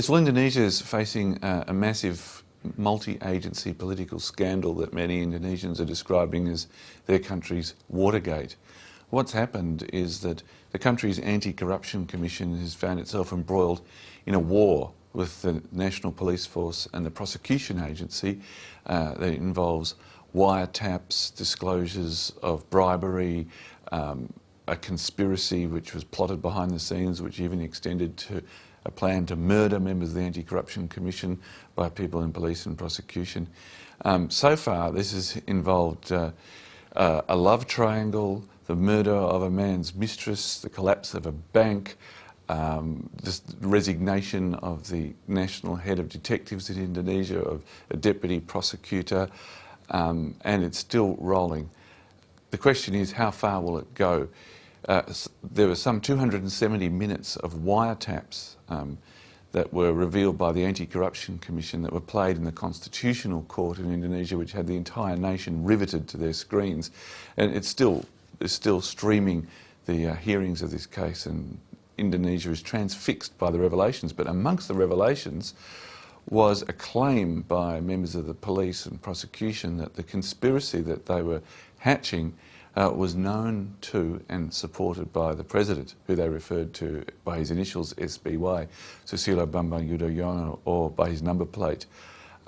Yes, well, Indonesia is facing a massive multi-agency political scandal that many Indonesians are describing as their country's Watergate. What's happened is that the country's anti-corruption commission has found itself embroiled in a war with the National Police Force and the prosecution agency that involves wiretaps, disclosures of bribery, a conspiracy which was plotted behind the scenes, which even extended to a plan to murder members of the Anti-Corruption Commission by people in police and prosecution. So far, this has involved a love triangle, the murder of a man's mistress, the collapse of a bank, just resignation of the national head of detectives in Indonesia, of a deputy prosecutor, and it's still rolling. The question is, how far will it go? There were some 270 minutes of wiretaps that were revealed by the Anti-Corruption Commission that were played in the Constitutional Court in Indonesia, which had the entire nation riveted to their screens. And it's still streaming the hearings of this case, and Indonesia is transfixed by the revelations. But amongst the revelations was a claim by members of the police and prosecution that the conspiracy that they were hatching was known to and supported by the President, who they referred to by his initials SBY, Susilo Bambang Yudhoyono, or by his number plate,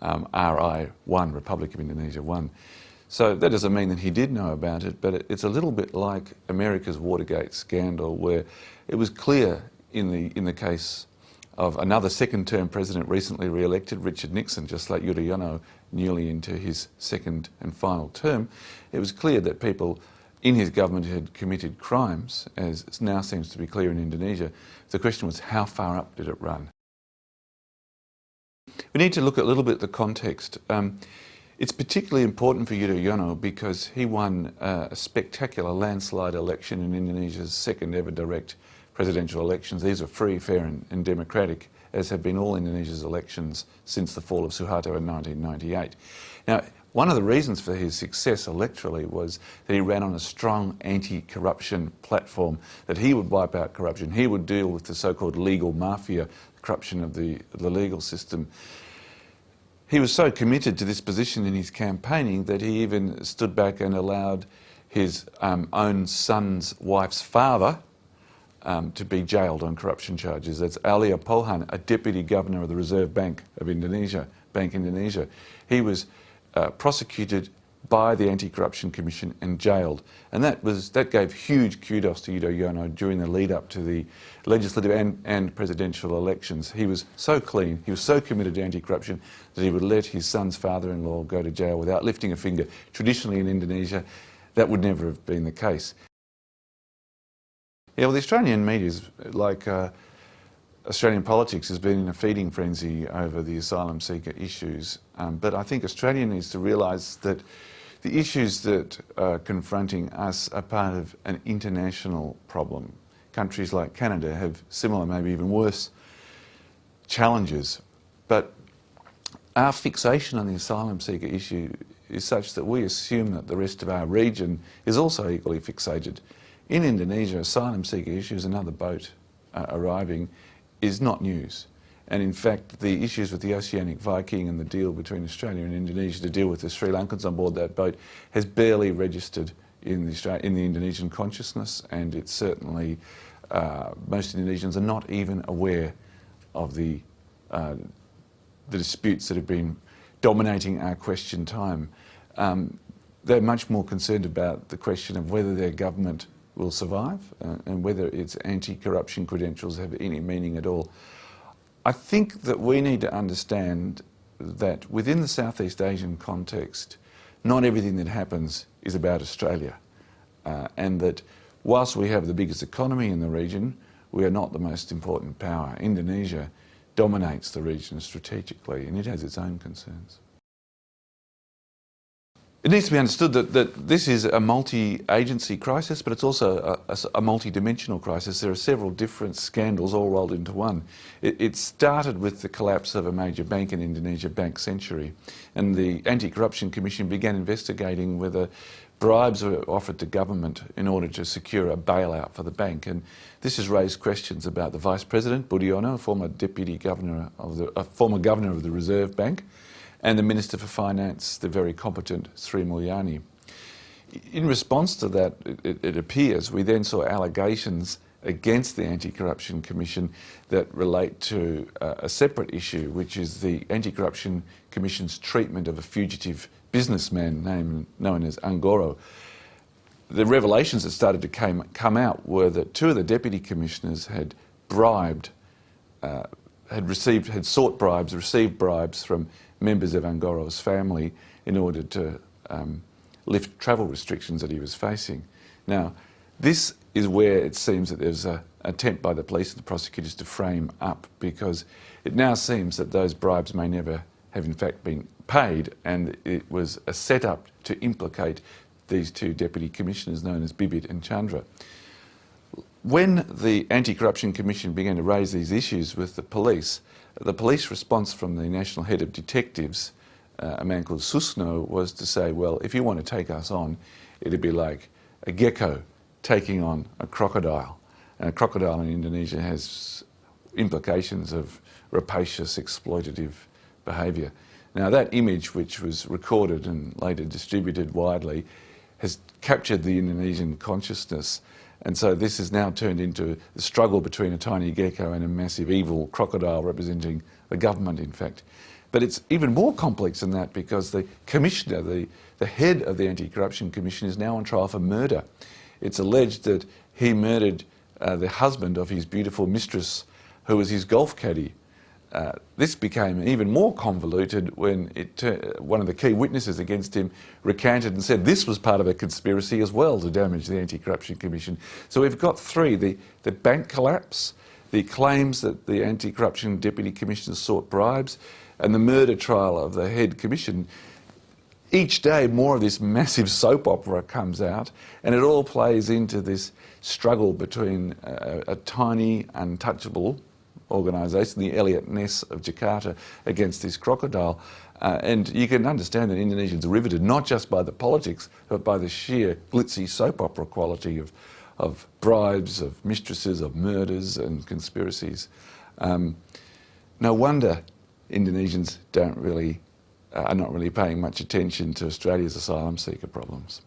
RI1, Republic of Indonesia 1. So that doesn't mean that he did know about it, but it's a little bit like America's Watergate scandal, where it was clear in the case of another second-term president recently re-elected, Richard Nixon, just like Yudhoyono, newly into his second and final term. It was clear that people in his government had committed crimes, as it now seems to be clear in Indonesia. The question was, how far up did it run? We need to look at a little bit the context. It's particularly important for Yudhoyono because he won a spectacular landslide election in Indonesia's second ever direct presidential elections. These are free, fair and democratic, as have been all Indonesia's elections since the fall of Suharto in 1998. Now, one of the reasons for his success electorally was that he ran on a strong anti-corruption platform, that he would wipe out corruption, he would deal with the so-called legal mafia, corruption of the legal system. He was so committed to this position in his campaigning that he even stood back and allowed his own son's wife's father to be jailed on corruption charges. That's Alia Pohan, a deputy governor of the Reserve Bank of Indonesia, Bank Indonesia. He was prosecuted by the Anti-Corruption Commission and jailed. And that gave huge kudos to Yudhoyono during the lead up to the legislative and presidential elections. He was so clean, he was so committed to anti-corruption that he would let his son's father-in-law go to jail without lifting a finger. Traditionally in Indonesia, that would never have been the case. Yeah, well, the Australian media, like Australian politics, has been in a feeding frenzy over the asylum seeker issues. But I think Australia needs to realise that the issues that are confronting us are part of an international problem. Countries like Canada have similar, maybe even worse, challenges. But our fixation on the asylum seeker issue is such that we assume that the rest of our region is also equally fixated. In Indonesia, asylum seeker issues, another boat arriving, is not news. And in fact, the issues with the Oceanic Viking and the deal between Australia and Indonesia to deal with the Sri Lankans on board that boat has barely registered in the Indonesian consciousness, and it's certainly, most Indonesians are not even aware of the disputes that have been dominating our question time. They're much more concerned about the question of whether their government will survive and whether its anti-corruption credentials have any meaning at all. I think that we need to understand that within the Southeast Asian context, not everything that happens is about Australia, and that whilst we have the biggest economy in the region, we are not the most important power. Indonesia dominates the region strategically, and it has its own concerns. It needs to be understood that this is a multi-agency crisis, but it's also a multi-dimensional crisis. There are several different scandals all rolled into one. It started with the collapse of a major bank in Indonesia, Bank Century, and the Anti-Corruption Commission began investigating whether bribes were offered to government in order to secure a bailout for the bank. And this has raised questions about the Vice President, Budiono, a former former governor of the Reserve Bank, and the Minister for Finance, the very competent Sri Mulyani. In response to that, it appears, we then saw allegations against the Anti-Corruption Commission that relate to a separate issue, which is the Anti-Corruption Commission's treatment of a fugitive businessman known as Anggoro. The revelations that started to come out were that two of the deputy commissioners had sought bribes, received bribes from members of Anggoro's family in order to lift travel restrictions that he was facing. Now, this is where it seems that there's an attempt by the police and the prosecutors to frame up, because it now seems that those bribes may never have in fact been paid, and it was a setup to implicate these two deputy commissioners known as Bibit and Chandra. When the Anti-Corruption Commission began to raise these issues with the police response from the National Head of Detectives, a man called Susno, was to say, well, if you want to take us on, it'd be like a gecko taking on a crocodile. And a crocodile in Indonesia has implications of rapacious, exploitative behaviour. Now, that image, which was recorded and later distributed widely, has captured the Indonesian consciousness. And so this has now turned into the struggle between a tiny gecko and a massive evil crocodile representing the government, in fact. But it's even more complex than that, because the commissioner, the head of the Anti-Corruption Commission, is now on trial for murder. It's alleged that he murdered the husband of his beautiful mistress, who was his golf caddy. This became even more convoluted when one of the key witnesses against him recanted and said this was part of a conspiracy as well to damage the Anti-Corruption Commission. So we've got three: the bank collapse, the claims that the Anti-Corruption Deputy Commissioners sought bribes, and the murder trial of the head commission. Each day more of this massive soap opera comes out, and it all plays into this struggle between a tiny, untouchable organisation, the Elliot Ness of Jakarta, against this crocodile. And you can understand that Indonesians are riveted not just by the politics, but by the sheer glitzy soap opera quality of bribes, of mistresses, of murders and conspiracies. No wonder Indonesians are not really paying much attention to Australia's asylum seeker problems.